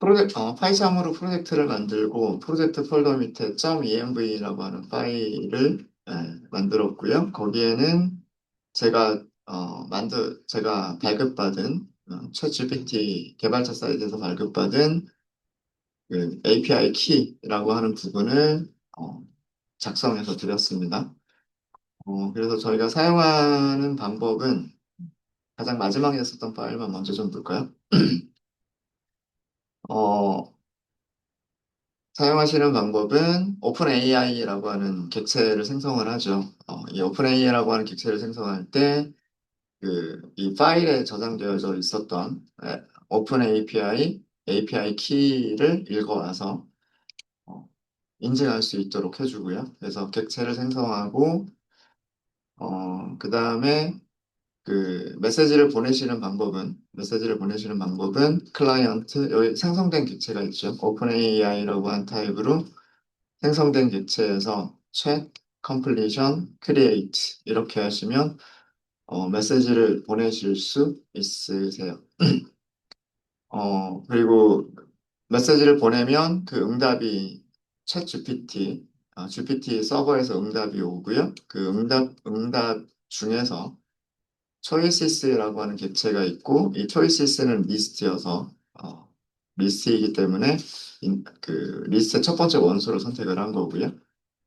파이삼으로 프로젝트를 만들고 프로젝트 폴더 밑에 .env라고 하는 파일을 만들었고요. 거기에는 제가 발급받은 챗GPT 개발자 사이트에서 발급받은 그 API 키라고 하는 부분을 작성해서 드렸습니다. 그래서 저희가 사용하는 방법은 가장 마지막에 썼던 파일만 먼저 좀 볼까요? 어, 사용하시는 방법은 오픈AI라고 하는 객체를 생성을 하죠. 이 오픈AI라고 하는 객체를 생성할 때 이 파일에 저장되어져 있었던 오픈 API 키를 읽어와서 어, 인증할 수 있도록 해주고요. 그래서 객체를 생성하고 그 다음에 메시지를 보내시는 방법은 클라이언트 여기 생성된 객체가 있죠. 오픈AI라고 한 타입으로 생성된 객체에서 chat, completion, create 이렇게 하시면 메시지를 보내실 수 있으세요. 그리고 메시지를 보내면 그 응답이 챗 GPT 서버에서 응답이 오고요. 그 응답 중에서 초이시스라고 하는 객체가 있고, 이 초이시스는 리스트이기 때문에 그 리스트의 첫 번째 원소를 선택을 한 거고요.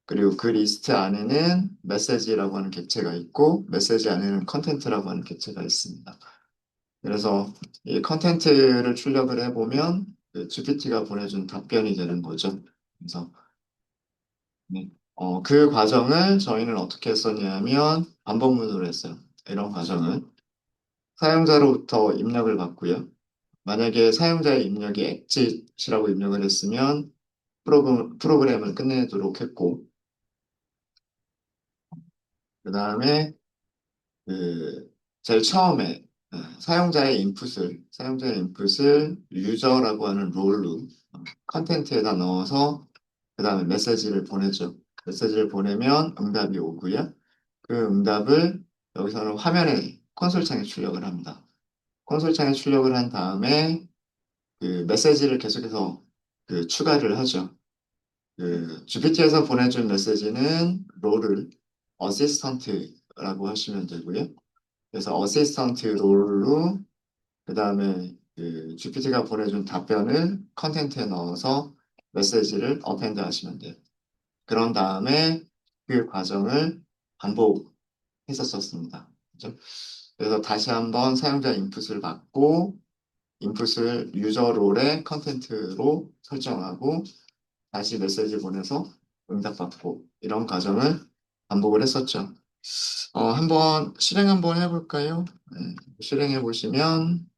그리고 그 리스트 안에는 메시지라고 하는 객체가 있고, 메시지 안에는 컨텐트라고 하는 객체가 있습니다. 그래서 이 컨텐트를 출력을 해보면 그 GPT가 보내준 답변이 되는 거죠. 그래서 네. 그 과정을 저희는 어떻게 했었냐면 반복문으로 했어요. 이런 과정은 사용자로부터 입력을 받고요. 만약에 사용자의 입력이 엑짓이라고 입력을 했으면 프로그램을 끝내도록 했고, 그 다음에 그 제일 처음에 사용자의 인풋을 유저라고 하는 롤로 컨텐트에다 넣어서 그 다음에 메시지를 보내죠. 메시지를 보내면 응답이 오고요. 그 응답을 여기서는 화면에 콘솔 창에 출력을 합니다. 콘솔 창에 출력을 한 다음에 그 메시지를 계속해서 추가를 하죠. GPT에서 보내준 메시지는 롤을 어시스턴트라고 하시면 되고요. 그래서 어시스턴트 롤로 그 다음에 GPT가 보내준 답변을 컨텐트에 넣어서 메시지를 어펜드 하시면 돼요. 그런 다음에 그 과정을 반복했었습니다. 그죠? 그래서 다시 한번 사용자 인풋을 받고 인풋을 유저 롤의 컨텐트로 설정하고 다시 메시지 보내서 응답받고 이런 과정을 반복을 했었죠. 한번 실행 한번 해볼까요? 실행해 보시면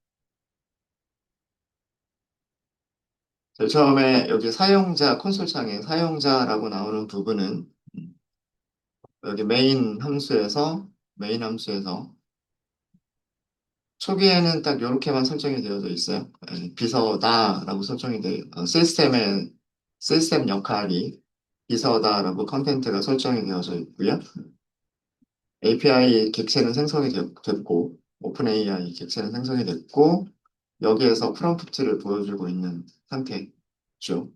제일 처음에 여기 콘솔 창에 사용자라고 나오는 부분은 여기 메인 함수에서 초기에는 딱 이렇게만 설정이 되어져 있어요. 비서다라고 설정이 돼요. 시스템 역할이 비서다라고 컨텐트가 설정이 되어져 있고요. API 객체는 됐고, 오픈AI 객체는 생성이 됐고, 여기에서 프롬프트를 보여주고 있는 상태죠.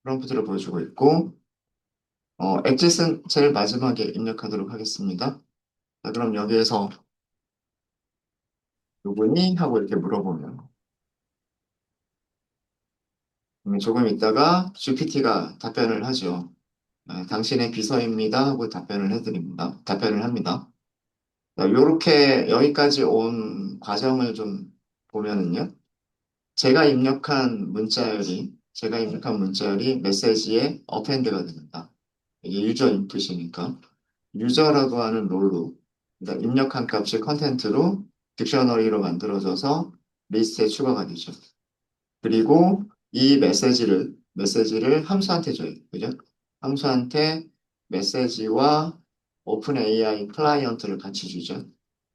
프롬프트를 보여주고 있고, 엑짓은 제일 마지막에 입력하도록 하겠습니다. 자, 그럼 여기에서 누구니? 하고 이렇게 물어보면, 조금 있다가 GPT가 답변을 하죠. 당신의 비서입니다. 하고 답변을 합니다. 요렇게 여기까지 온 과정을 좀 보면은요. 제가 입력한 문자열이 메시지에 어펜드가 됩니다. 이게 유저 인풋이니까. 유저라고 하는 롤로, 그러니까 입력한 값이 컨텐트로 딕셔너리로 만들어져서 리스트에 추가가 되죠. 그리고 이 메시지를 함수한테 줘요. 그죠? 함수한테 메시지와 오픈 AI 클라이언트를 같이 주죠.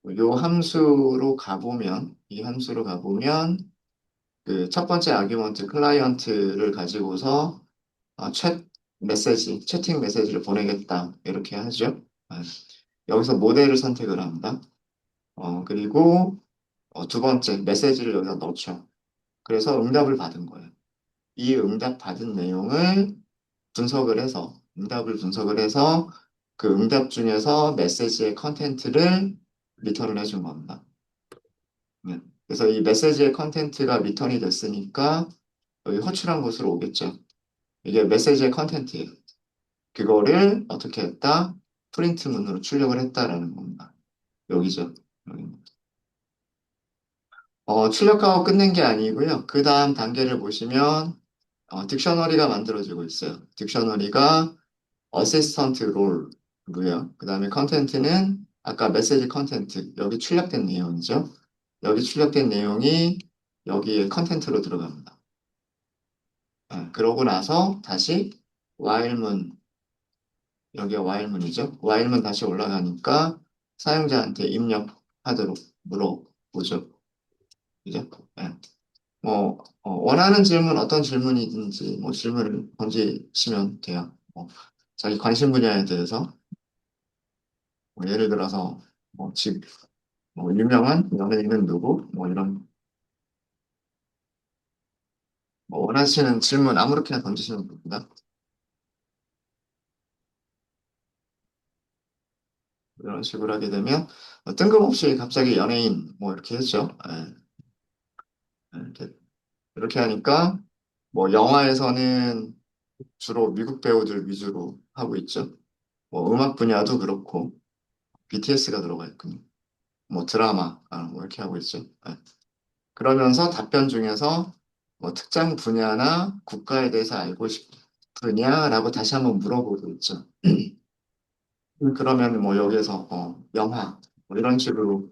이 함수로 가보면, 그 첫 번째 아규먼트 클라이언트를 가지고서 채팅 메시지를 보내겠다. 이렇게 하죠. 아, 여기서 모델을 선택을 합니다. 그리고 두 번째 메시지를 여기다 넣죠. 그래서 응답을 받은 거예요. 이 응답 받은 내용을 분석을 해서, 응답을 분석을 해서 그 응답 중에서 메시지의 컨텐츠를 리턴을 해준 겁니다. 네. 그래서 이 메시지의 컨텐츠가 리턴이 됐으니까 여기 호출한 곳으로 오겠죠. 이게 메시지의 컨텐츠예요. 그거를 어떻게 했다? 프린트 문으로 출력을 했다라는 겁니다. 여기죠. 여기. 출력하고 끝낸 게 아니고요. 그 다음 단계를 보시면 딕셔너리가 만들어지고 있어요. 딕셔너리가 어시스턴트 롤로요. 그 다음에 컨텐츠는 아까 메시지 컨텐츠 여기 출력된 내용이죠. 여기 출력된 내용이 여기에 컨텐츠로 들어갑니다. 그러고 나서 다시 while문 여기가 while문이죠. while문 다시 올라가니까 사용자한테 입력하도록 물어보죠. 그죠? 예. 원하는 질문, 어떤 질문이든지, 질문을 던지시면 돼요. 자기 관심 분야에 대해서, 예를 들어서, 지금, 유명한 연예인은 누구? 이런, 원하시는 질문 아무렇게나 던지시면 됩니다. 이런 식으로 하게 되면, 뜬금없이 갑자기 연예인, 이렇게 했죠. 예, 이렇게 하니까, 영화에서는 주로 미국 배우들 위주로 하고 있죠. 음악 분야도 그렇고, BTS가 들어가 있군요. 드라마, 이렇게 하고 있죠. 네. 그러면서 답변 중에서 특정 분야나 국가에 대해서 알고 싶으냐라고 다시 한번 물어보고 있죠. 그러면 여기에서 영화 이런 식으로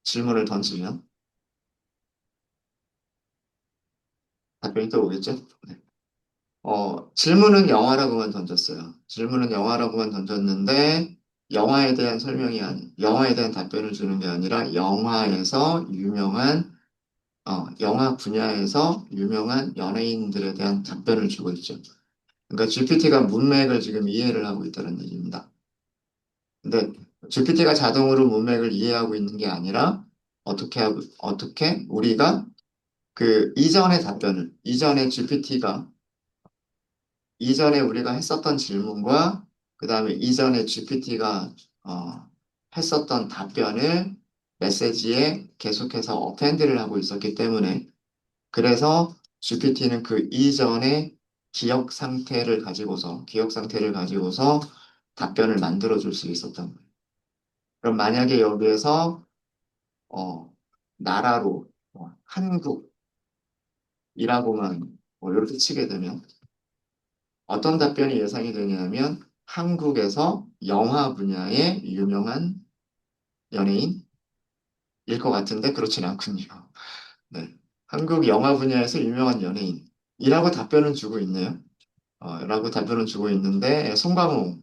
질문을 던지면 답변이 또 오겠죠. 네. 질문은 영화라고만 던졌어요. 질문은 영화라고만 던졌는데 영화에 대한 답변을 주는 게 아니라 영화에서 유명한 영화 분야에서 유명한 연예인들에 대한 답변을 주고 있죠. 그러니까 GPT가 문맥을 지금 이해를 하고 있다는 얘기입니다. 근데 GPT가 자동으로 문맥을 이해하고 있는 게 아니라 어떻게 우리가 그 이전의 답변을, 이전에 우리가 했었던 질문과 그 다음에 이전에 GPT가 했었던 답변을 메시지에 계속해서 어펜드를 하고 있었기 때문에 그래서 GPT는 그 이전의 기억 상태를 가지고서 답변을 만들어 줄 수 있었던 거예요. 그럼 만약에 여기에서, 나라로, 한국이라고만 이렇게 치게 되면 어떤 답변이 예상이 되냐면 한국에서 영화 분야의 유명한 연예인일 것 같은데 그렇진 않군요. 네. 한국 영화 분야에서 유명한 연예인이라고 답변을 주고 있네요. 라고 답변을 주고 있는데, 송강호,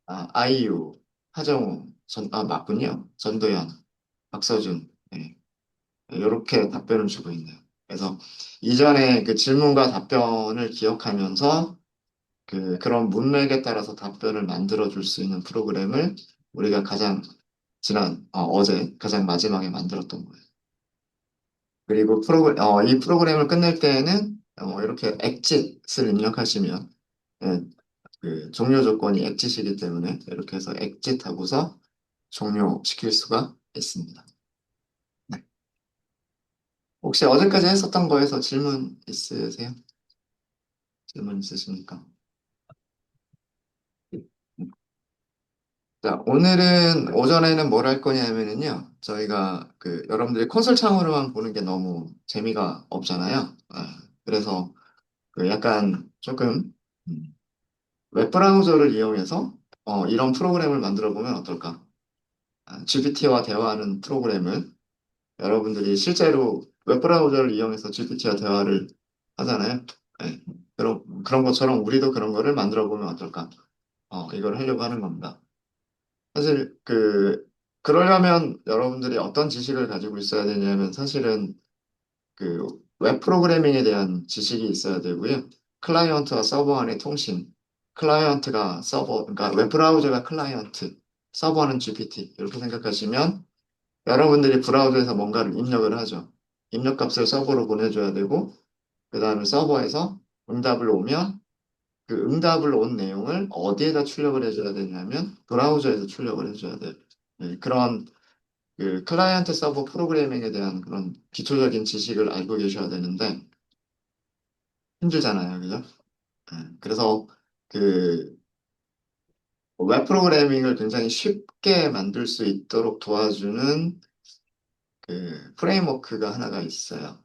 아이유, 하정우, 맞군요. 전도연, 박서준, 네. 이렇게 답변을 주고 있네요. 그래서 이전에 그 질문과 답변을 기억하면서 그런 문맥에 따라서 답변을 만들어 줄 수 있는 프로그램을 우리가 어제 가장 마지막에 만들었던 거예요. 그리고 이 프로그램을 끝낼 때에는 이렇게 exit을 입력하시면 예, 그 종료 조건이 엑짓이기 때문에 이렇게 해서 엑짓하고서 종료시킬 수가 있습니다. 네. 혹시 어제까지 했었던 거에서 질문 있으세요? 질문 있으십니까? 자, 오늘은 오전에는 뭘 할 거냐면은요, 저희가 여러분들이 콘솔 창으로만 보는 게 너무 재미가 없잖아요. 그래서 약간 조금 음, 웹브라우저를 이용해서 이런 프로그램을 만들어 보면 어떨까? GPT와 대화하는 프로그램을 여러분들이 실제로 웹브라우저를 이용해서 GPT와 대화를 하잖아요. 네. 그런 것처럼 우리도 그런 거를 만들어 보면 어떨까? 이걸 하려고 하는 겁니다. 사실 그러려면 여러분들이 어떤 지식을 가지고 있어야 되냐면 사실은 웹 프로그래밍에 대한 지식이 있어야 되고요. 클라이언트와 서버 간의 통신. 클라이언트가 서버, 그러니까 웹 브라우저가 클라이언트, 서버는 GPT. 이렇게 생각하시면 여러분들이 브라우저에서 뭔가를 입력을 하죠. 입력값을 서버로 보내줘야 되고, 그 다음에 서버에서 응답을 오면 그 응답을 온 내용을 어디에다 출력을 해줘야 되냐면 브라우저에서 출력을 해줘야 돼요. 네, 그런 그 클라이언트 서버 프로그래밍에 대한 그런 기초적인 지식을 알고 계셔야 되는데 힘들잖아요, 그죠? 네, 그래서 그 웹 프로그래밍을 굉장히 쉽게 만들 수 있도록 도와주는 그 프레임워크가 하나가 있어요.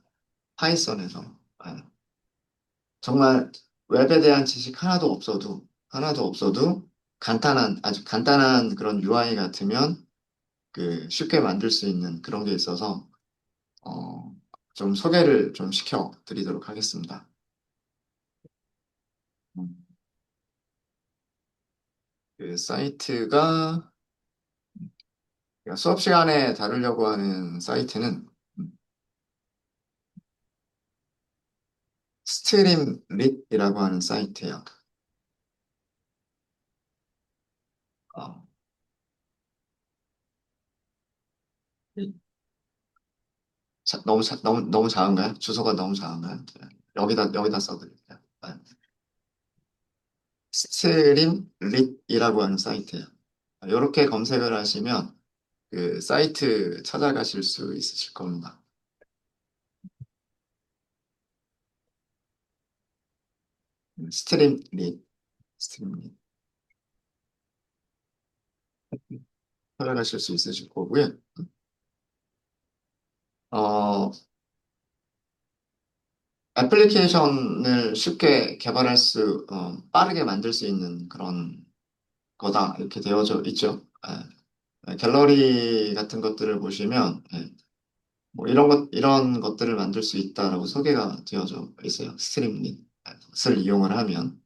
파이썬에서. 네, 정말 웹에 대한 지식 하나도 없어도 아주 간단한 그런 UI 같으면 그 쉽게 만들 수 있는 그런 게 있어서 어, 좀 소개를 좀 시켜 드리도록 하겠습니다. 음, 그 사이트가 수업 시간에 다루려고 하는 사이트는 스트림릿이라고 하는 사이트예요. 어, 너무 작은가요? 주소가 너무 작은가요? 네. 여기다 써드릴게요. 네. 스트림릿이라고 하는 사이트예요. 이렇게 검색을 하시면 그 사이트 찾아가실 수 있으실 겁니다. 스트림릿, 스트림릿 찾아가실 수 있으실 거고요. 어, 애플리케이션을 쉽게 빠르게 만들 수 있는 그런 거다. 이렇게 되어져 있죠. 갤러리 같은 것들을 보시면, 뭐 이런 것들을 만들 수 있다라고 소개가 되어져 있어요. 스트림릿을 이용을 하면.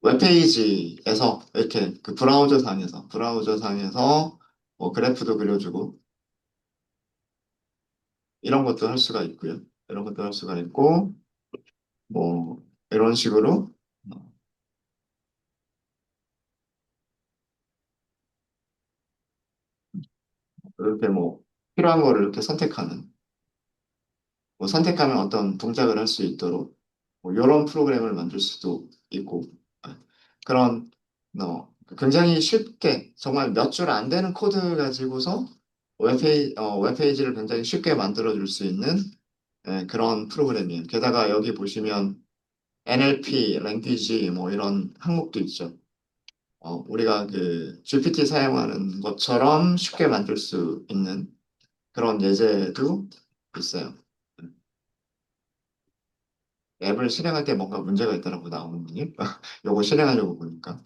웹페이지에서 이렇게 그 브라우저 상에서 뭐 그래프도 그려주고 이런 것도 할 수가 있고요. 이런 것도 할 수가 있고 뭐 이런 식으로 어, 이렇게 뭐 필요한 거를 이렇게 선택하면 어떤 동작을 할 수 있도록 뭐 이런 프로그램을 만들 수도 있고 예. 그런 굉장히 쉽게 정말 몇 줄 안 되는 코드 가지고서 웹페이지를 굉장히 쉽게 만들어 줄 수 있는 그런 프로그램이에요. 게다가 여기 보시면 NLP, 랭귀지 뭐 이런 항목도 있죠. 우리가 그 GPT 사용하는 것처럼 쉽게 만들 수 있는 그런 예제도 있어요. 앱을 실행할 때 뭔가 문제가 있다라고 나오는군요. 요거 실행하려고 보니까.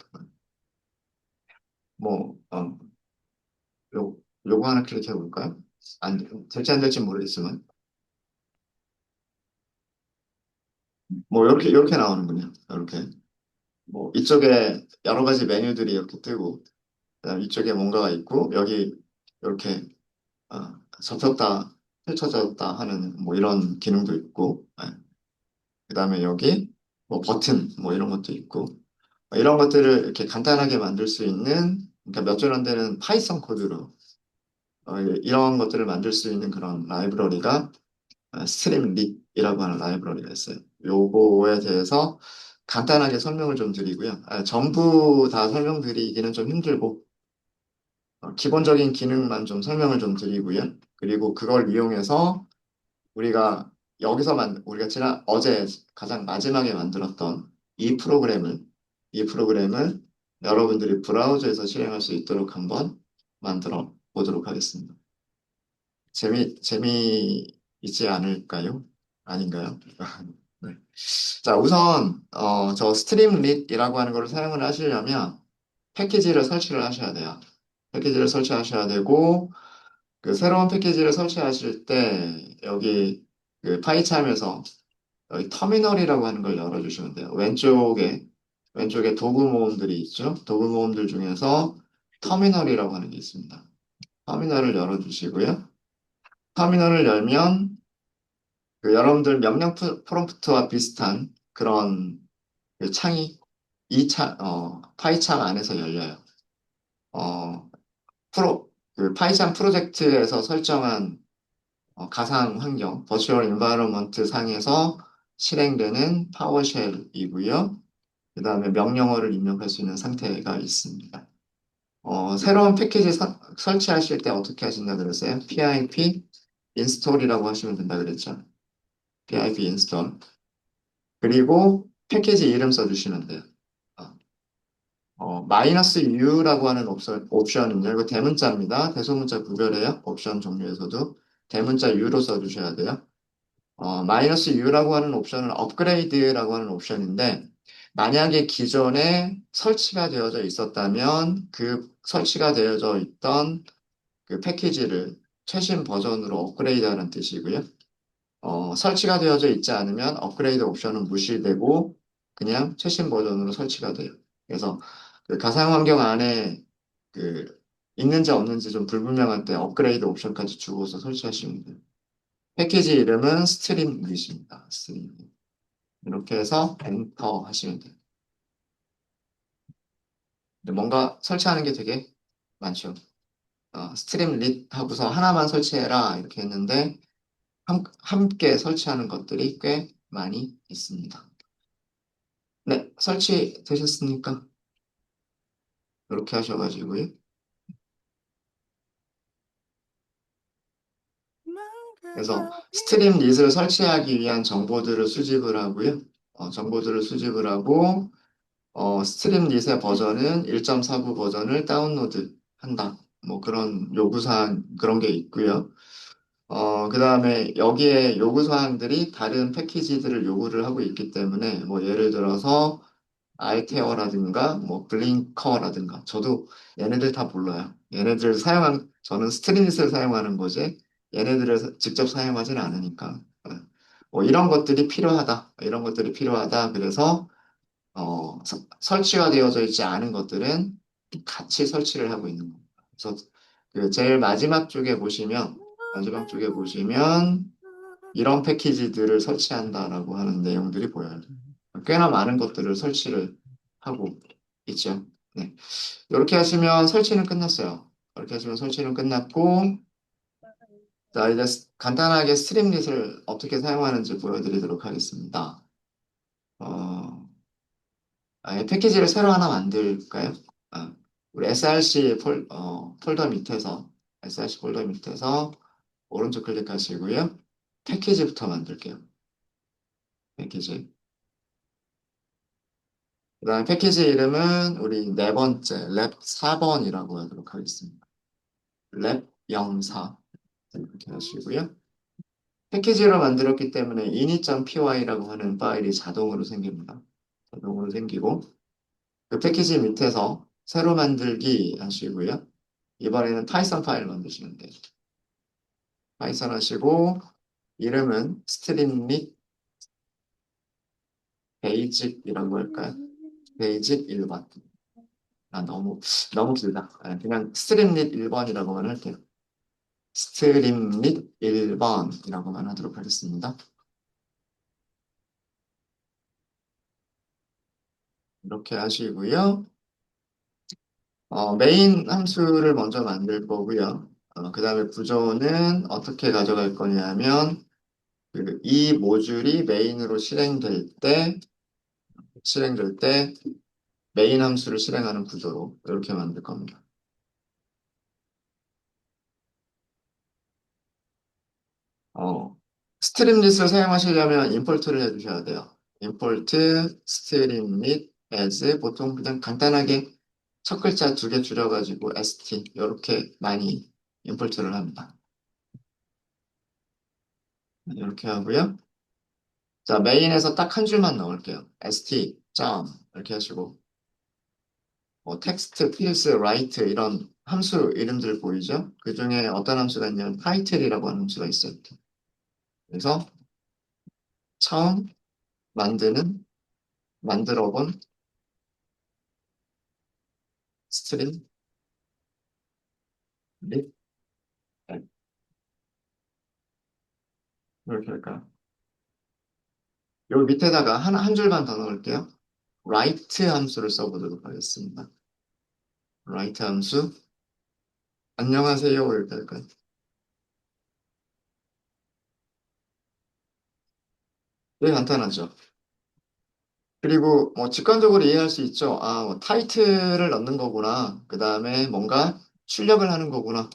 뭐, 요거 하나 클릭해 볼까요? 될지 안 될지 모르겠지만. 뭐, 이렇게 나오는군요. 이렇게. 뭐, 이쪽에 여러 가지 메뉴들이 이렇게 뜨고, 그다음 이쪽에 뭔가가 있고, 여기 이렇게, 접혔다, 펼쳐졌다 하는 뭐 이런 기능도 있고, 그다음에 여기 뭐 버튼, 뭐 이런 것도 있고, 이런 것들을 이렇게 간단하게 만들 수 있는, 그러니까 몇 줄 안 되는 파이썬 코드로 이런 것들을 만들 수 있는 그런 라이브러리가 스트림릿이라고 하는 라이브러리가 있어요. 요거에 대해서 간단하게 설명을 좀 드리고요. 전부 다 설명드리기는 좀 힘들고 기본적인 기능만 좀 설명을 좀 드리고요. 그리고 그걸 이용해서 우리가 우리가 어제 가장 마지막에 만들었던 이 프로그램을 이 프로그램을 여러분들이 브라우저에서 실행할 수 있도록 한번 만들어 보도록 하겠습니다. 재미있지 않을까요? 아닌가요? 네. 자, 우선, 저 스트림릿이라고 하는 걸 사용을 하시려면 패키지를 설치를 하셔야 돼요. 패키지를 설치하셔야 되고, 그 새로운 패키지를 설치하실 때, 여기 그 파이참에서 여기 터미널이라고 하는 걸 열어주시면 돼요. 왼쪽에 도구 모음들이 있죠? 도구 모음들 중에서 터미널이라고 하는 게 있습니다. 터미널을 열어주시고요. 터미널을 열면 그 여러분들 명령 프롬프트와 비슷한 그런 그 파이창 안에서 열려요. 어, 그 파이창 프로젝트에서 설정한 가상 환경, 버추얼 인바이러먼트 상에서 실행되는 파워쉘이고요. 그 다음에 명령어를 입력할 수 있는 상태가 있습니다. 새로운 패키지 설치하실 때 어떻게 하신다 그랬어요? pip 인스톨이라고 하시면 된다 그랬죠. pip 인스톨. 그리고 패키지 이름 써주시면 돼요. 어, 마이너스 U라고 하는 옵션은요. 이거 대문자입니다. 대소문자 구별해요. 옵션 종류에서도. 대문자 U로 써주셔야 돼요. 마이너스 U라고 하는 옵션은 업그레이드라고 하는 옵션인데, 만약에 기존에 설치가 되어져 있었다면 그 설치가 되어져 있던 그 패키지를 최신 버전으로 업그레이드하는 뜻이고요. 설치가 되어져 있지 않으면 업그레이드 옵션은 무시되고 그냥 최신 버전으로 설치가 돼요. 그래서 그 가상 환경 안에 그 있는지 없는지 좀 불분명할 때 업그레이드 옵션까지 주고서 설치하시면 돼요. 패키지 이름은 스트림릿입니다. 스트림릿. 이렇게 해서 엔터 하시면 돼요. 근데 뭔가 설치하는 게 되게 많죠. 스트림릿 하고서 하나만 설치해라 이렇게 했는데 함께 설치하는 것들이 꽤 많이 있습니다. 네, 설치 되셨습니까? 이렇게 하셔가지고요. 그래서 스트림릿을 설치하기 위한 정보들을 수집을 하고요. 정보들을 수집을 하고 스트림릿의 버전은 1.49 버전을 다운로드 한다. 뭐 그런 요구사항 그런 게 있고요. 그 다음에 여기에 요구사항들이 다른 패키지들을 요구를 하고 있기 때문에 뭐 예를 들어서 알테어라든가 뭐 블링커라든가 저도 얘네들 다 몰라요. 저는 스트링잇을 사용하는 거지 얘네들을 직접 사용하지는 않으니까 뭐 이런 것들이 필요하다. 이런 것들이 필요하다. 그래서 설치가 되어져 있지 않은 것들은 같이 설치를 하고 있는 겁니다. 그래서 그 제일 마지막 쪽에 보시면 이런 패키지들을 설치한다라고 하는 내용들이 보여요. 꽤나 많은 것들을 설치를 하고 있죠. 네. 이렇게 하시면 설치는 끝났어요. 이렇게 하시면 설치는 끝났고, 자, 이제 간단하게 스트림릿을 어떻게 사용하는지 보여드리도록 하겠습니다. 어, 패키지를 새로 하나 만들까요? 아, 우리 SRC 폴더 밑에서 오른쪽 클릭하시고요. 패키지부터 만들게요. 패키지. 그다음 패키지 이름은 우리 네 번째 랩 4번이라고 하도록 하겠습니다. 랩 04 이렇게 하시고요. 패키지로 만들었기 때문에 ini.py라고 하는 파일이 자동으로 생깁니다. 자동으로 생기고 그 패키지 밑에서 새로 만들기 하시고요. 이번에는 파이썬 파일 만드시면 돼요. 파이썬 하시고 이름은 스트링릿 베이직이라고 할까요? 베이직 1번. 너무 길다. 그냥 스트림릿 1번이라고만 할게요. 스트림릿 1번이라고만 하도록 하겠습니다. 이렇게 하시고요. 메인 함수를 먼저 만들 거고요. 그 다음에 구조는 어떻게 가져갈 거냐면 이 모듈이 메인으로 실행될 때 메인 함수를 실행하는 구조로 이렇게 만들 겁니다. 어, 스트림릿을 사용하시려면 임포트를 해주셔야 돼요. 임포트 스트림릿 as 보통 그냥 간단하게 첫 글자 두 개 줄여가지고 st 이렇게 많이 임포트를 합니다. 이렇게 하고요. 자, 메인에서 딱 한 줄만 넣을게요. st 점 이렇게 하시고 뭐 텍스트, 필스, 라이트 이런 함수 이름들 보이죠? 그 중에 어떤 함수가 있냐면 타이틀이라고 하는 함수가 있어요. 그래서 처음 만들어 본 스트링 립 이렇게 할까요? 여기 밑에다가 한 줄만 더 넣을게요. write 함수를 써보도록 하겠습니다. write 함수 안녕하세요 이렇게 할까요? 되게 간단하죠. 그리고 뭐 직관적으로 이해할 수 있죠. 아, 뭐 타이틀을 넣는 거구나. 그 다음에 뭔가 출력을 하는 거구나.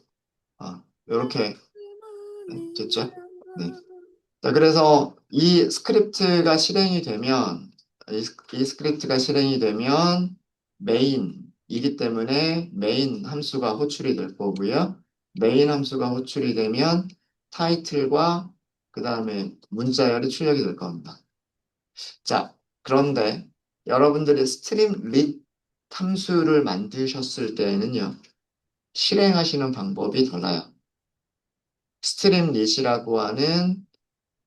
아, 이렇게 됐죠? 네. 자, 그래서 이 스크립트가 실행이 되면 메인이기 때문에 메인 함수가 호출이 될 거고요. 메인 함수가 호출이 되면 타이틀과 그 다음에 문자열이 출력이 될 겁니다. 자, 그런데 여러분들이 스트림 릿 함수를 만드셨을 때에는요, 실행하시는 방법이 달라요. 스트림 릿이라고 하는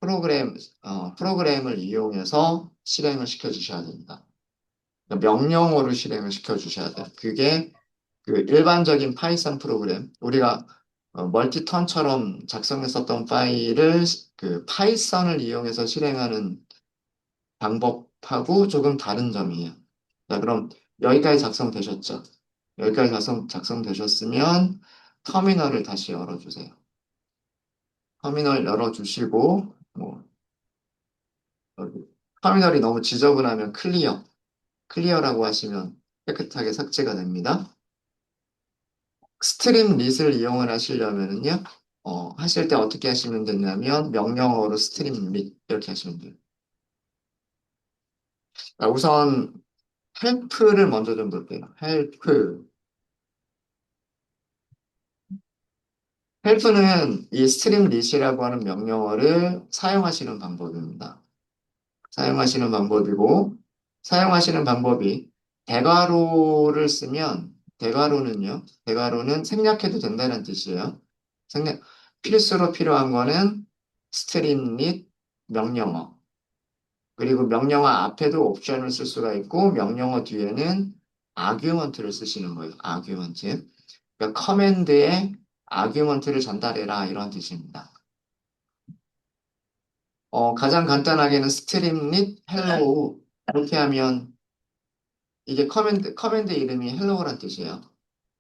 프로그램을 이용해서 실행을 시켜주셔야 됩니다. 그러니까 명령어로 실행을 시켜주셔야 돼요. 그게 그 일반적인 파이썬 프로그램, 우리가 멀티턴처럼 작성했었던 파일을 그 파이썬을 이용해서 실행하는 방법하고 조금 다른 점이에요. 자, 그럼 여기까지 작성되셨죠? 여기까지 작성되셨으면 터미널을 다시 열어주세요. 터미널 열어주시고, 뭐, 여기 터미널이 너무 지저분하면 클리어라고 하시면 깨끗하게 삭제가 됩니다. 스트림 릿을 이용을 하시려면요, 하실 때 어떻게 하시면 되냐면, 명령어로 스트림 릿 이렇게 하시면 돼요. 자, 우선, 헬프를 먼저 좀 볼게요. 헬프는 이 스트림 릿이라고 하는 명령어를 사용하시는 방법입니다. 사용하시는 방법이고, 사용하시는 방법이 대괄호는 생략해도 된다는 뜻이에요. 생략, 필수로 필요한 거는 스트림 릿 명령어. 그리고 명령어 앞에도 옵션을 쓸 수가 있고, 명령어 뒤에는 아규먼트를 쓰시는 거예요. 아규먼트. 그러니까 커맨드에 아규먼트를 전달해라 이런 뜻입니다. 가장 간단하게는 스트림 릿 헬로우 이렇게 하면 이게 커맨드 이름이 헬로우란 뜻이에요.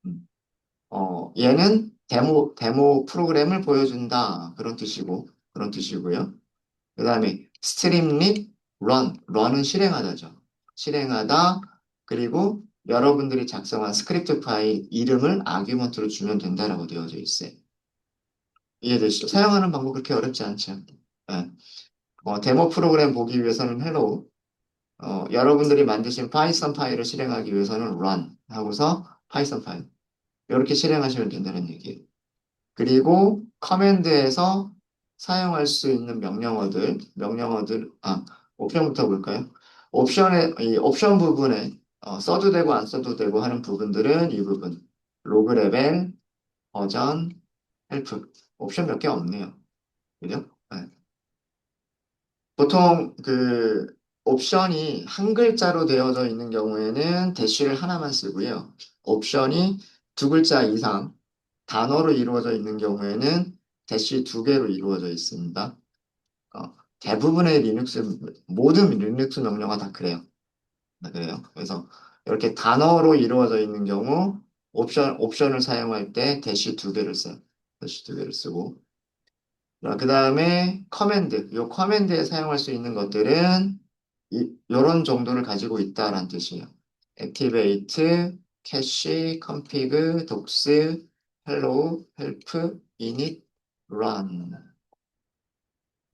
음. 얘는 데모 프로그램을 보여준다. 그런 뜻이고요. 그 다음에 스트림 릿 런은 실행하다죠. 실행하다. 그리고 여러분들이 작성한 스크립트 파일 이름을 아규먼트로 주면 된다라고 되어져 있어요. 이해되시죠? 사용하는 방법 그렇게 어렵지 않죠. 예. 데모 프로그램 보기 위해서는 헬로우, 여러분들이 만드신 파이썬 파일을 실행하기 위해서는 run 하고서 파이썬 파일. 이렇게 실행하시면 된다는 얘기예요. 그리고 커맨드에서 사용할 수 있는 옵션부터 볼까요? 이 옵션 부분에 써도 되고 안 써도 되고 하는 부분들은 이 부분. 로그 레벨, 버전, 헬프. 옵션 몇 개 없네요. 그죠? 네. 보통 그 옵션이 한 글자로 되어져 있는 경우에는 대쉬를 하나만 쓰고요. 옵션이 두 글자 이상 단어로 이루어져 있는 경우에는 대쉬 두 개로 이루어져 있습니다. 대부분의 모든 리눅스 명령어 다 그래요. 다 그래요. 그래서 이렇게 단어로 이루어져 있는 경우 옵션을 사용할 때 대쉬 두 개를 써요. 대쉬 두 개를 쓰고. 그 다음에 요 커맨드에 사용할 수 있는 것들은 이런 정도를 가지고 있다라는 뜻이에요. activate, cache, config, docs, hello, help, init, run.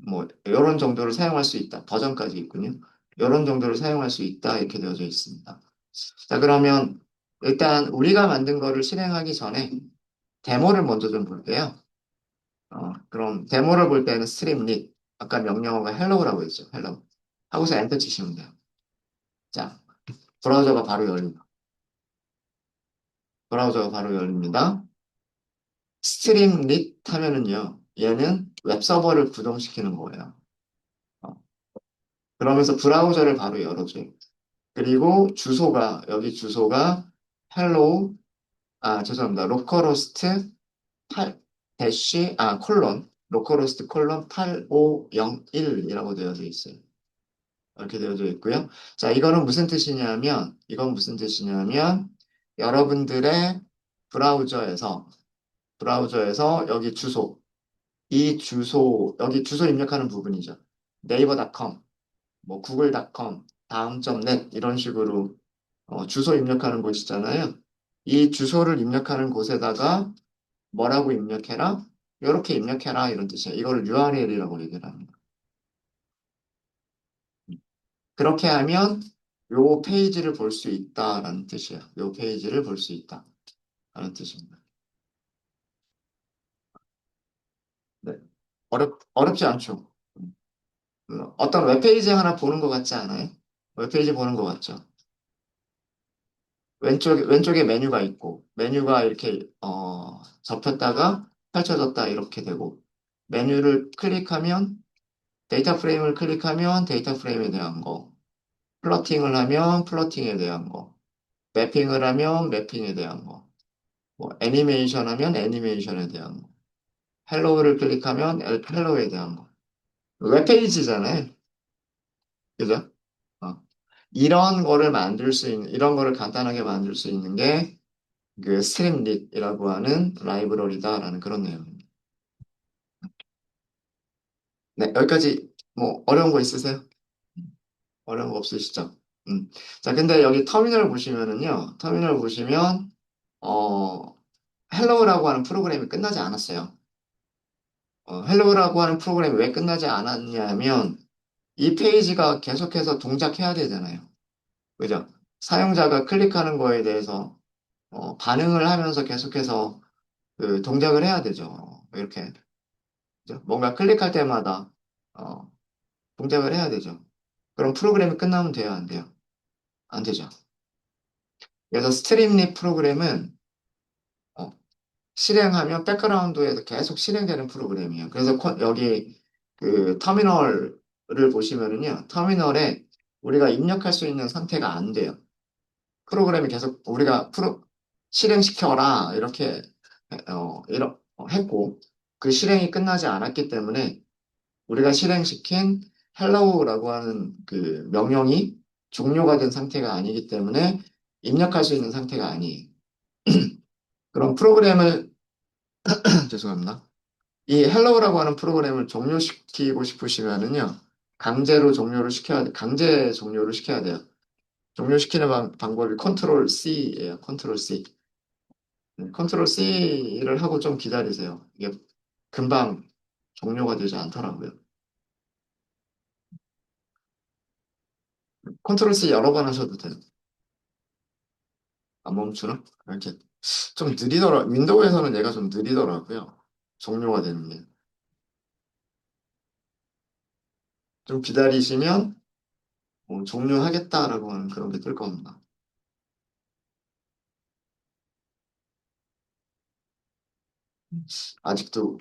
뭐 이런 정도를 사용할 수 있다. 버전까지 있군요. 이런 정도를 사용할 수 있다. 이렇게 되어져 있습니다. 자, 그러면 일단 우리가 만든 거를 실행하기 전에 데모를 먼저 좀 볼게요. 그럼 데모를 볼 때는 스트림 릿, 아까 명령어가 헬로우라고 했죠. 헬로우. 하고서 엔터 치시면 돼요. 자, 브라우저가 바로 열립니다. 브라우저가 바로 열립니다. 스트림 릿 하면은요, 얘는 웹서버를 구동시키는 거예요. 어, 그러면서 브라우저를 바로 열어줘요. 그리고 여기 주소가 hello, 죄송합니다. 로컬호스트 8, 로컬호스트 콜론 8501이라고 되어져 있어요. 이렇게 되어져 있고요. 자, 이건 무슨 뜻이냐면, 여러분들의 브라우저에서, 여기 주소 입력하는 부분이죠. 네이버.com. 뭐 구글닷컴, 다음.net 이런 식으로 주소 입력하는 곳이잖아요. 이 주소를 입력하는 곳에다가 뭐라고 입력해라? 이렇게 입력해라 이런 뜻이에요. 이걸 URL이라고 얘기를 합니다. 그렇게 하면 요 페이지를 볼 수 있다라는 뜻이에요. 요 페이지를 볼 수 있다라는 뜻입니다. 네. 어렵지 않죠. 어떤 웹페이지 하나 보는 것 같지 않아요? 웹페이지 보는 것 같죠? 왼쪽에 메뉴가 있고, 메뉴가 이렇게, 접혔다가 펼쳐졌다 이렇게 되고, 메뉴를 클릭하면, 데이터 프레임을 클릭하면 데이터 프레임에 대한 거, 플러팅을 하면 플러팅에 대한 거, 매핑을 하면 매핑에 대한 거, 뭐 애니메이션 하면 애니메이션에 대한 거, 헬로우를 클릭하면 헬로우에 대한 거. 웹페이지잖아요. 그죠? 어. 이런 거를 간단하게 만들 수 있는 게 그 스트림릿이라고 하는 라이브러리다라는 그런 내용입니다. 네, 여기까지 뭐 어려운 거 있으세요? 어려운 거 없으시죠? 자, 근데 여기 터미널 보시면은요, 터미널 보시면, 어, 헬로우라고 하는 프로그램이 끝나지 않았어요. 헬로우라고 하는 프로그램이 왜 끝나지 않았냐면, 이 페이지가 계속해서 동작해야 되잖아요. 그죠? 사용자가 클릭하는 거에 대해서 반응을 하면서 계속해서 그 동작을 해야 되죠. 이렇게. 그죠? 뭔가 클릭할 때마다 어, 동작을 해야 되죠. 그럼 프로그램이 끝나면 돼요, 안 돼요? 안 되죠. 그래서 스트림lit 프로그램은 어, 실행하면 백그라운드에서 계속 실행되는 프로그램이에요. 그래서 여기 그 터미널을 보시면은요, 터미널에 우리가 입력할 수 있는 상태가 안 돼요. 프로그램이 계속 우리가 실행시켜라 이렇게 했고 그 실행이 끝나지 않았기 때문에 우리가 실행시킨 hello라고 하는 그 명령이 종료가 된 상태가 아니기 때문에 입력할 수 있는 상태가 아니에요. 그럼 프로그램을 죄송합니다. 이 hello라고 하는 프로그램을 종료시키고 싶으시면은요. 강제 종료를 시켜야 돼요. 종료시키는 방법이 컨트롤 C예요. 컨트롤 C. 컨트롤 C를 하고 좀 기다리세요. 이게 금방 종료가 되지 않더라고요. 컨트롤 C 여러 번 하셔도 돼요. 안 멈추나? 이렇게 좀 윈도우에서는 얘가 좀 느리더라고요. 종료가 되는 게. 좀 기다리시면 종료하겠다라고 하는 그런 게 뜰 겁니다. 아직도,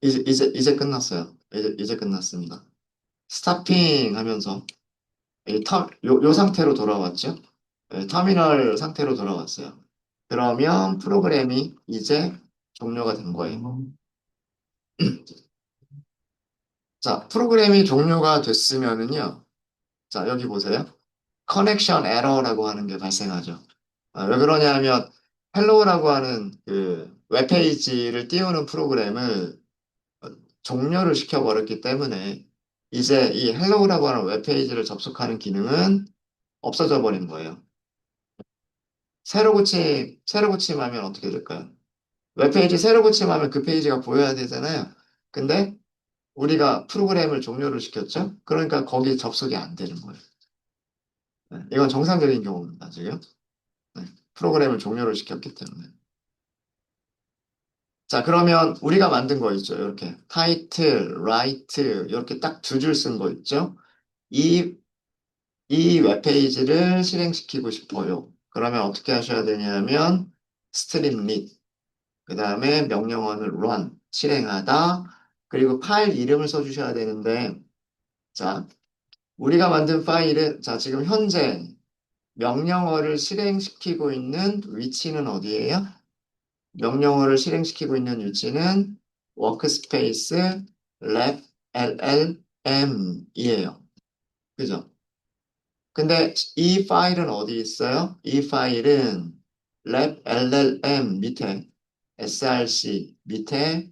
이제 끝났어요. 이제 끝났습니다. 스타핑 하면서, 요 상태로 돌아왔죠? 터미널 상태로 돌아왔어요. 그러면 프로그램이 이제 종료가 된 거예요. 자, 프로그램이 종료가 됐으면은요. 자, 여기 보세요. 커넥션 에러라고 하는 게 발생하죠. 왜 그러냐면 헬로우라고 하는 그 웹페이지를 띄우는 프로그램을 어, 종료를 시켜버렸기 때문에 이제 이 헬로우라고 하는 웹페이지를 접속하는 기능은 없어져 버린 거예요. 새로 고침하면 어떻게 될까요? 웹페이지 새로 고침하면 그 페이지가 보여야 되잖아요. 근데 우리가 프로그램을 종료를 시켰죠? 그러니까 거기 접속이 안 되는 거예요. 네, 이건 정상적인 경우입니다, 지금. 네, 프로그램을 종료를 시켰기 때문에. 자, 그러면 우리가 만든 거 있죠. 이렇게 타이틀, 라이트 이렇게 딱 두 줄 쓴 거 있죠. 이, 이 웹페이지를 실행시키고 싶어요. 그러면 어떻게 하셔야 되냐면 스트림릿, 그 다음에 명령어는 run, 실행하다, 그리고 파일 이름을 써주셔야 되는데 자, 우리가 만든 파일은 자, 지금 현재 명령어를 실행시키고 있는 위치는 어디예요? 명령어를 실행시키고 있는 위치는 워크스페이스 랩 LLM이에요. 그죠? 근데 이 파일은 어디 있어요? 이 파일은 랩 LLM 밑에 src 밑에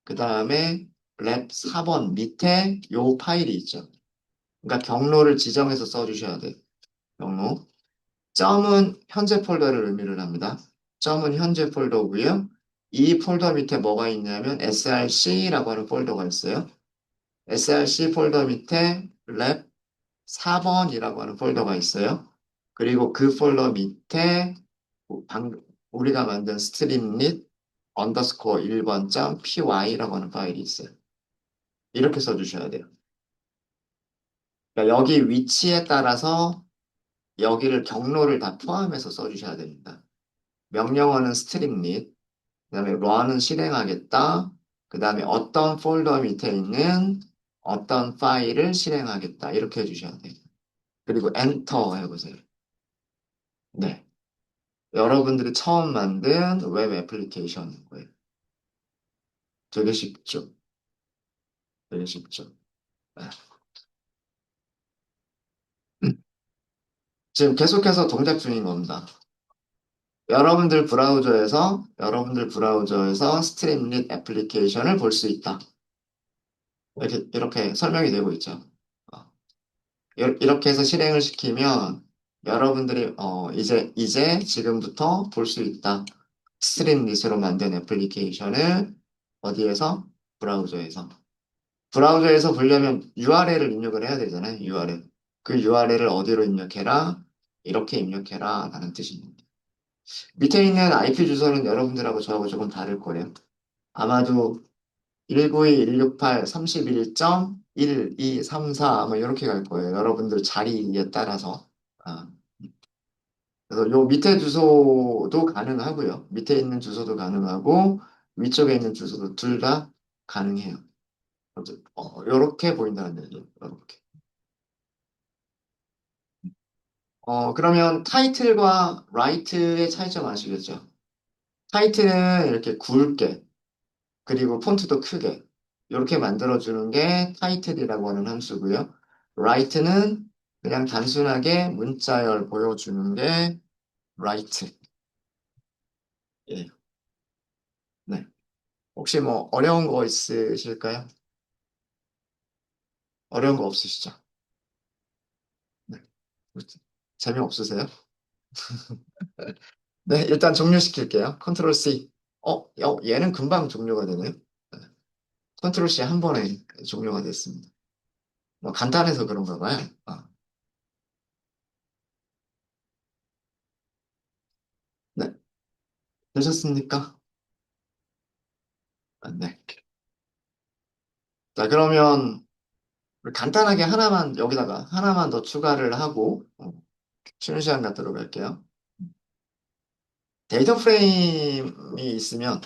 그 다음에 랩 4번 밑에 요 파일이 있죠. 그러니까 경로를 지정해서 써주셔야 돼요. 경로. 점은 현재 폴더를 의미를 합니다. 점은 현재 폴더고요. 이 폴더 밑에 뭐가 있냐면 src라고 하는 폴더가 있어요. src 폴더 밑에 랩 4번이라고 하는 폴더가 있어요. 그리고 그 폴더 밑에 우리가 만든 스트림릿 언더스코어 1번 py라고 하는 파일이 있어요. 이렇게 써주셔야 돼요. 그러니까 여기 위치에 따라서 여기를 경로를 다 포함해서 써주셔야 됩니다. 명령어는 스트링릿, 그다음에 run은 실행하겠다, 그다음에 어떤 폴더 밑에 있는 어떤 파일을 실행하겠다 이렇게 해주셔야 돼요. 그리고 엔터 해보세요. 네, 여러분들이 처음 만든 웹 애플리케이션인 거예요. 되게 쉽죠? 되게 쉽죠? 네. 지금 계속해서 동작 중인 겁니다. 여러분들 브라우저에서 스트림릿 애플리케이션을 볼 수 있다. 이렇게 설명이 되고 있죠. 어, 이렇게 해서 실행을 시키면 여러분들이 이제 지금부터 볼 수 있다. 스트림릿으로 만든 애플리케이션을 어디에서? 브라우저에서. 브라우저에서 보려면 URL을 입력을 해야 되잖아요. URL. 그 URL을 어디로 입력해라? 이렇게 입력해라. 라는 뜻입니다. 밑에 있는 IP 주소는 여러분들하고 저하고 조금 다를 거예요. 아마도 192.168, 31.1234 뭐 이렇게 갈 거예요. 여러분들 자리에 따라서. 아, 그래서 요 밑에 주소도 가능하고요. 밑에 있는 주소도 가능하고 위쪽에 있는 주소도 둘 다 가능해요. 이렇게 보인다는 얘기예요. 이렇게. 그러면 타이틀과 라이트의 차이점 아시겠죠? 타이틀은 이렇게 굵게 그리고 폰트도 크게 이렇게 만들어주는 게 타이틀이라고 하는 함수고요. 라이트는 그냥 단순하게 문자열 보여주는 게 라이트. 예, 네. 혹시 뭐 어려운 거 있으실까요? 어려운 거 없으시죠? 네. 재미없으세요? 네, 일단 종료시킬게요. 컨트롤 C. 얘는 금방 종료가 되네요. 네. 컨트롤 C 한 번에 종료가 됐습니다. 뭐 간단해서 그런가 봐요. 네. 되셨습니까? 네. 자, 그러면 간단하게 여기다가 하나만 더 추가를 하고, 쉬는 시간 갖도록 할게요. 데이터 프레임이 있으면,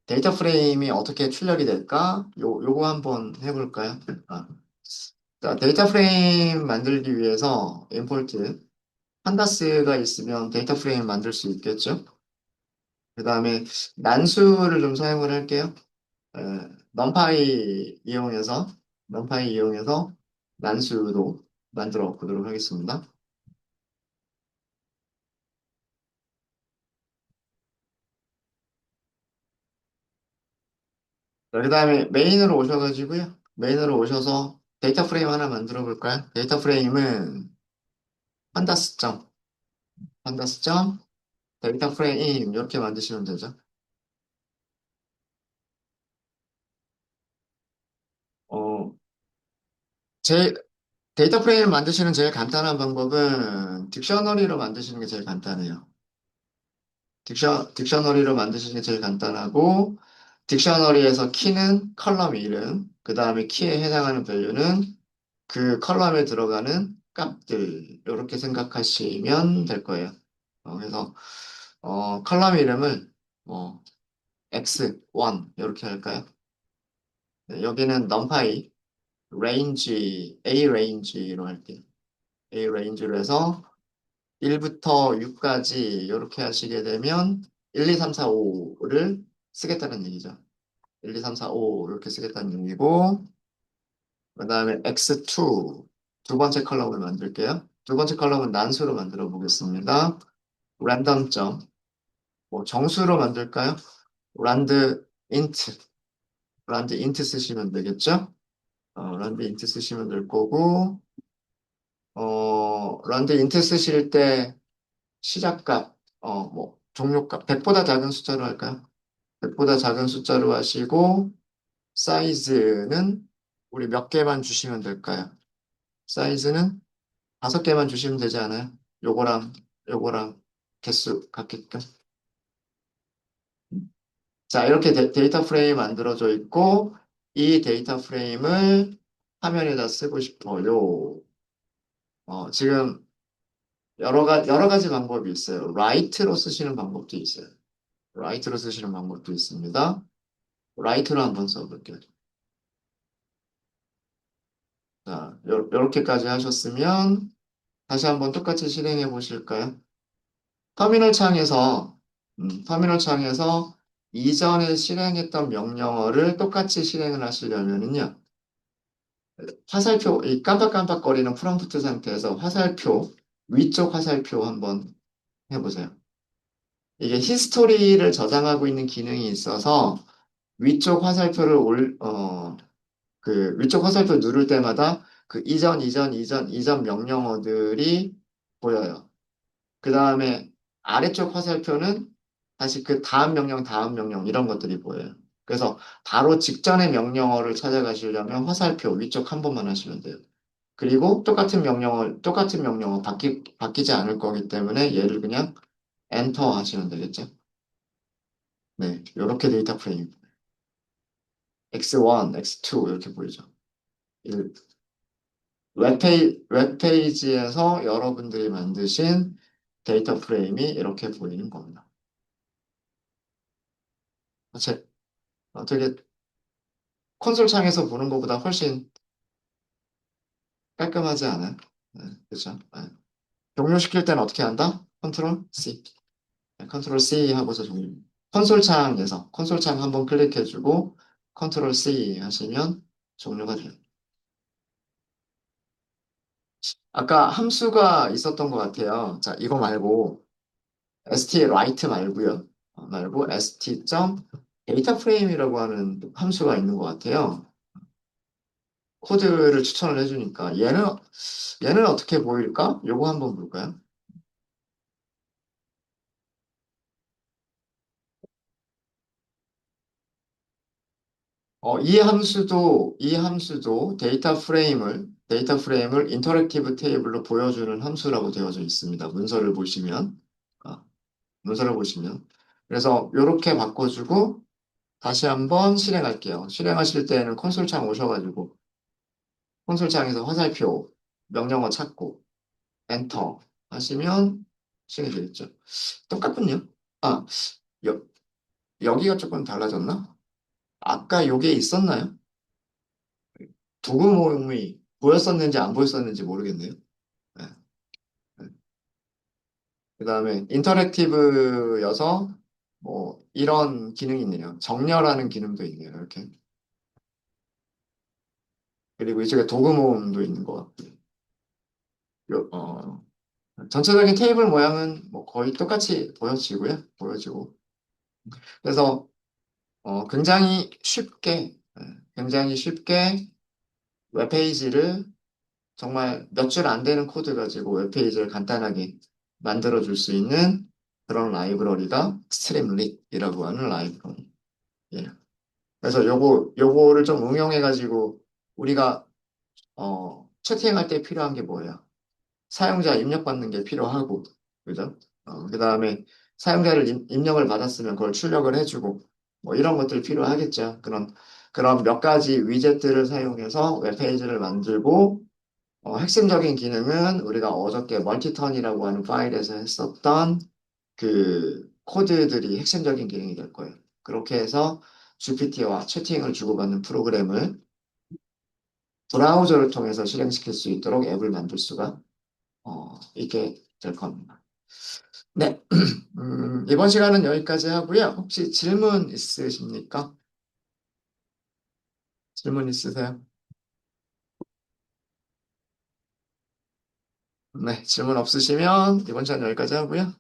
데이터 프레임이 어떻게 출력이 될까? 요거 한번 해볼까요? 아, 자, 데이터 프레임 만들기 위해서, 임포트, 판다스가 있으면 데이터 프레임 만들 수 있겠죠? 그 다음에 난수를 좀 사용을 할게요. 에, 넘파이 이용해서, 넘파이 이용해서 난수도 만들어 보도록 하겠습니다. 그 다음에 메인으로 오셔가지고요. 메인으로 오셔서 데이터 프레임 하나 만들어 볼까요? 데이터 프레임은 판다스 판다스 데이터 프레임 이렇게 만드시면 되죠. 어, 제 데이터 프레임 만드시는 제일 간단한 방법은 딕셔너리로 만드시는 게 제일 간단해요. 딕셔너리로 만드시는 게 제일 간단하고 딕셔너리에서 키는 컬럼 이름, 그 다음에 키에 해당하는 밸류는 그 컬럼에 들어가는 값들 이렇게 생각하시면 될 거예요. 그래서 컬럼 이름을 뭐 x 1 이렇게 할까요? 네, 여기는 numpy a range로 할게요. a range로 해서 1부터 6까지 이렇게 하시게 되면 1, 2, 3, 4, 5를 쓰겠다는 얘기죠. 1, 2, 3, 4, 5 이렇게 쓰겠다는 얘기고 그 다음에 x2 두 번째 컬럼을 만들게요. 두 번째 컬럼은 난수로 만들어 보겠습니다. 랜덤 뭐 정수로 만들까요? 란드 인트 란드 인트 쓰시면 되겠죠? 란드 인트 쓰시면 될 거고 런드 인트 쓰실 때 시작값, 뭐, 종료값, 100보다 작은 숫자로 할까요? 100보다 작은 숫자로 하시고, 사이즈는 우리 몇 개만 주시면 될까요? 사이즈는 5개만 주시면 되지 않아요? 요거랑 개수 같게끔. 자, 이렇게 데이터 프레임 만들어져 있고, 이 데이터 프레임을 화면에다 쓰고 싶어요. 지금 여러 가지 방법이 있어요. 라이트로 쓰시는 방법도 있어요. 라이트로 쓰시는 방법도 있습니다. 라이트로 한번 써볼게요. 자, 요렇게까지 하셨으면 다시 한번 똑같이 실행해 보실까요? 터미널 창에서 이전에 실행했던 명령어를 똑같이 실행을 하시려면은요, 화살표, 이 깜빡깜빡거리는 프롬프트 상태에서 화살표, 위쪽 화살표 한번 해보세요. 이게 히스토리를 저장하고 있는 기능이 있어서 위쪽 화살표를 위쪽 화살표 누를 때마다 그 이전 명령어들이 보여요. 그 다음에 아래쪽 화살표는 다시 그 다음 명령 이런 것들이 보여요. 그래서 바로 직전의 명령어를 찾아가시려면 화살표 위쪽 한 번만 하시면 돼요. 그리고 똑같은 명령어 바뀌지 않을 거기 때문에 얘를 그냥 엔터 하시면 되겠죠. 네, 이렇게 데이터 프레임. X1, X2 이렇게 보이죠. 일- 웹페이지에서 여러분들이 만드신 데이터 프레임이 이렇게 보이는 겁니다. 제, 되게 콘솔 창에서 보는 것보다 훨씬 깔끔하지 않아요? 네, 그렇죠? 네. 종료시킬 때는 어떻게 한다? 컨트롤 C. 네, 컨트롤 C 하고서 종료. 콘솔 창 한번 클릭해주고 컨트롤 C 하시면 종료가 돼요. 아까 함수가 있었던 것 같아요. 자, 이거 말고 st 말고요. 말고 st 데이터 프레임이라고 하는 함수가 있는 것 같아요. 코드를 추천을 해주니까 얘는 어떻게 보일까? 요거 한번 볼까요? 이 함수도 데이터 프레임을 인터랙티브 테이블로 보여주는 함수라고 되어져 있습니다. 아, 문서를 보시면. 그래서 이렇게 바꿔주고 다시 한번 실행할게요. 실행하실 때는 콘솔 창 오셔가지고 콘솔 창에서 화살표 명령어 찾고 엔터 하시면 실행이 되겠죠. 똑같군요. 아, 여, 여기가 조금 달라졌나? 아까 요게 있었나요? 도구 모음이 보였었는지 안 보였었는지 모르겠네요. 네. 그 다음에 인터랙티브여서 뭐 이런 기능이 있네요. 정렬하는 기능도 있네요. 이렇게. 그리고 이쪽에 도구 모음도 있는 것 같고요. 요- 어, 전체적인 테이블 모양은 뭐 거의 똑같이 보여지고. 그래서 굉장히 쉽게 웹페이지를 정말 몇 줄 안 되는 코드 가지고 웹페이지를 간단하게 만들어 줄 수 있는 그런 라이브러리가 스트림릿이라고 하는 라이브러리. 예. 그래서 요거를 좀 응용해 가지고 우리가 채팅할 때 필요한 게 뭐예요? 사용자 입력받는 게 필요하고, 그죠? 그 다음에 사용자를 입력을 받았으면 그걸 출력을 해주고, 뭐 이런 것들 필요하겠죠. 그런 몇 가지 위젯들을 사용해서 웹페이지를 만들고, 핵심적인 기능은 우리가 어저께 멀티턴이라고 하는 파일에서 했었던 그 코드들이 핵심적인 기능이 될 거예요. 그렇게 해서 GPT와 채팅을 주고받는 프로그램을 브라우저를 통해서 실행시킬 수 있도록 앱을 만들 수가 있게 될 겁니다. 네. 이번 시간은 여기까지 하고요. 혹시 질문 있으십니까? 질문 있으세요? 네. 질문 없으시면 이번 시간 여기까지 하고요.